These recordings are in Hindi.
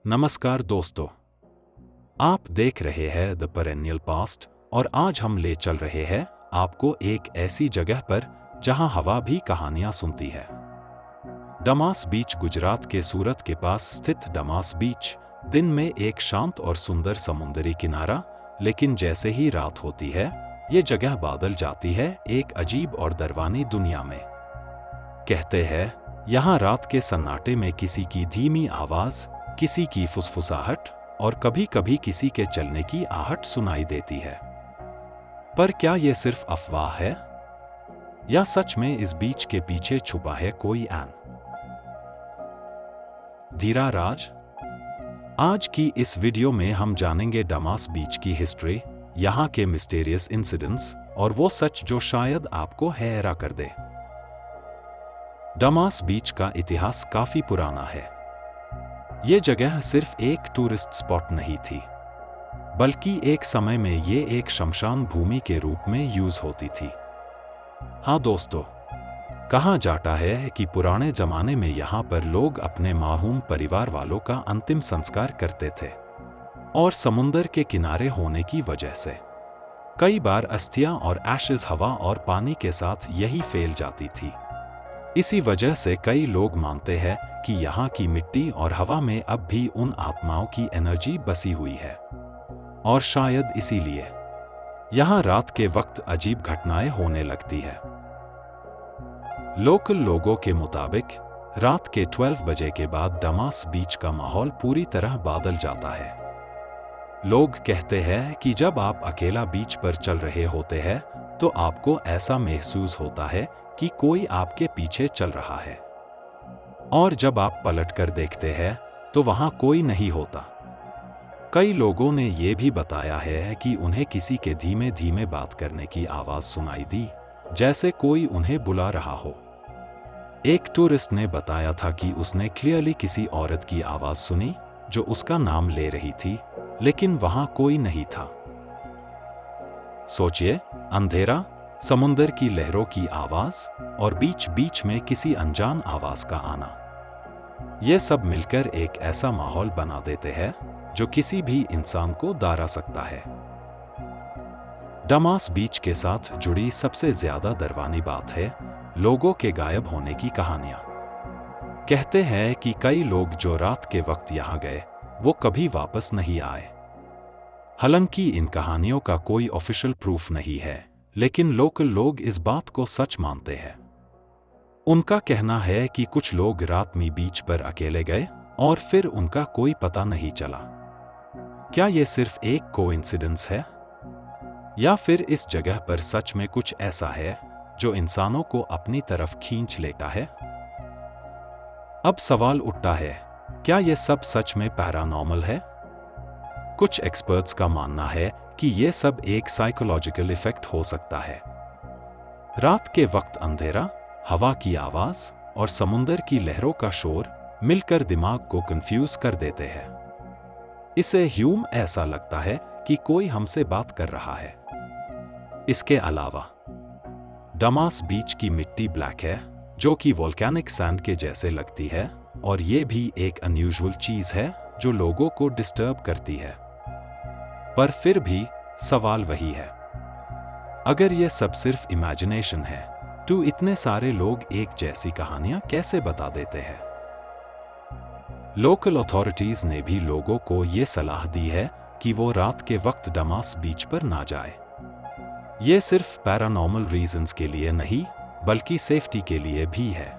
नमस्कार दोस्तों, आप देख रहे हैं द पेरेनियल पास्ट और आज हम ले चल रहे हैं आपको एक ऐसी जगह पर जहां हवा भी कहानियां सुनती है। डमास बीच गुजरात के सूरत के पास स्थित डमास बीच दिन में एक शांत और सुंदर समुद्री किनारा, लेकिन जैसे ही रात होती है ये जगह बदल जाती है एक अजीब और डरावनी दुनिया में। कहते हैं यहाँ रात के सन्नाटे में किसी की धीमी आवाज, किसी की फुसफुसाहट और कभी-कभी किसी के चलने की आहट सुनाई देती है। पर क्या ये सिर्फ अफवाह है या सच में इस बीच के पीछे छुपा है कोई धीरा राज? आज की इस वीडियो में हम जानेंगे डमास बीच की हिस्ट्री, यहाँ के मिस्टीरियस इंसिडेंट्स और वो सच जो शायद आपको हैरान कर दे। डमास बीच का इतिहास काफी पुराना है। ये जगह सिर्फ एक टूरिस्ट स्पॉट नहीं थी, बल्कि एक समय में ये एक शमशान भूमि के रूप में यूज होती थी। हाँ दोस्तों, कहा जाता है कि पुराने जमाने में यहाँ पर लोग अपने माहूम परिवार वालों का अंतिम संस्कार करते थे और समुंदर के किनारे होने की वजह से कई बार अस्थियां और एशेज हवा और पानी के साथ यही फैल जाती थी। इसी वजह से कई लोग मानते हैं कि यहाँ की मिट्टी और हवा में अब भी उन आत्माओं की एनर्जी बसी हुई है और शायद इसीलिए यहाँ रात के वक्त अजीब घटनाएं होने लगती है। लोकल लोगों के मुताबिक रात के 12 बजे के बाद डमास बीच का माहौल पूरी तरह बदल जाता है। लोग कहते हैं कि जब आप अकेला बीच पर चल रहे होते हैं तो आपको ऐसा महसूस होता है कि कोई आपके पीछे चल रहा है, और जब आप पलट कर देखते हैं तो वहां कोई नहीं होता। कई लोगों ने यह भी बताया है कि उन्हें किसी के धीमे धीमे बात करने की आवाज सुनाई दी, जैसे कोई उन्हें बुला रहा हो। एक टूरिस्ट ने बताया था कि उसने क्लियरली किसी औरत की आवाज सुनी जो उसका नाम ले रही थी, लेकिन वहां कोई नहीं था। सोचिए, अंधेरा, समुंदर की लहरों की आवाज और बीच बीच में किसी अनजान आवाज का आना, यह सब मिलकर एक ऐसा माहौल बना देते हैं जो किसी भी इंसान को डरा सकता है। डमास बीच के साथ जुड़ी सबसे ज्यादा डरावनी बात है लोगों के गायब होने की कहानियां। कहते हैं कि कई लोग जो रात के वक्त यहां गए वो कभी वापस नहीं आए। हालांकि इन कहानियों का कोई ऑफिशियल प्रूफ नहीं है, लेकिन लोकल लोग इस बात को सच मानते हैं। उनका कहना है कि कुछ लोग रात में बीच पर अकेले गए और फिर उनका कोई पता नहीं चला। क्या यह सिर्फ एक कोइंसिडेंस है या फिर इस जगह पर सच में कुछ ऐसा है जो इंसानों को अपनी तरफ खींच लेता है? अब सवाल उठता है, क्या यह सब सच में पैरानॉर्मल है? कुछ एक्सपर्ट्स का मानना है कि यह सब एक साइकोलॉजिकल इफेक्ट हो सकता है। रात के वक्त अंधेरा, हवा की आवाज और समुंदर की लहरों का शोर मिलकर दिमाग को कंफ्यूज कर देते हैं। इसे ह्यूम ऐसा लगता है कि कोई हमसे बात कर रहा है। इसके अलावा डमास बीच की मिट्टी ब्लैक है, जो कि वोल्केनिक सैंड के जैसे लगती है, और यह भी एक अनयूजुअल चीज है जो लोगों को डिस्टर्ब करती है। पर फिर भी सवाल वही है, अगर यह सब सिर्फ इमेजिनेशन है तो इतने सारे लोग एक जैसी कहानियां कैसे बता देते हैं? लोकल अथॉरिटीज ने भी लोगों को यह सलाह दी है कि वो रात के वक्त डमास बीच पर ना जाए। यह सिर्फ पैरानॉर्मल रीजंस के लिए नहीं, बल्कि सेफ्टी के लिए भी है।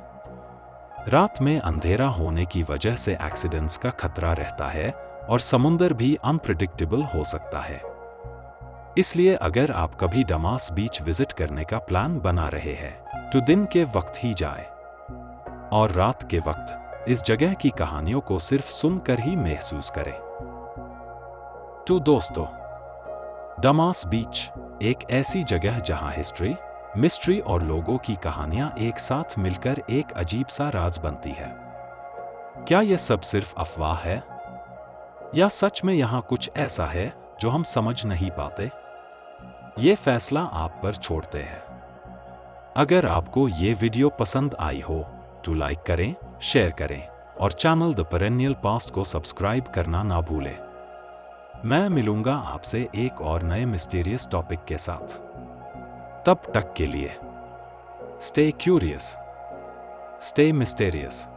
रात में अंधेरा होने की वजह से एक्सीडेंट्स का खतरा रहता है और समुंदर भी अनप्रेडिक्टेबल हो सकता है। इसलिए अगर आप कभी डमास बीच विजिट करने का प्लान बना रहे हैं तो दिन के वक्त ही जाए और रात के वक्त इस जगह की कहानियों को सिर्फ सुनकर ही महसूस करें। तो दोस्तों, डमास बीच एक ऐसी जगह जहां हिस्ट्री, मिस्ट्री और लोगों की कहानियां एक साथ मिलकर एक अजीब सा राज बनती है। क्या यह सब सिर्फ अफवाह है या सच में यहां कुछ ऐसा है जो हम समझ नहीं पाते? ये फैसला आप पर छोड़ते हैं। अगर आपको ये वीडियो पसंद आई हो तो लाइक करें, शेयर करें और चैनल द पेरेनियल पास्ट को सब्सक्राइब करना ना भूलें। मैं मिलूंगा आपसे एक और नए मिस्टीरियस टॉपिक के साथ। तब तक के लिए स्टे क्यूरियस, स्टे मिस्टीरियस।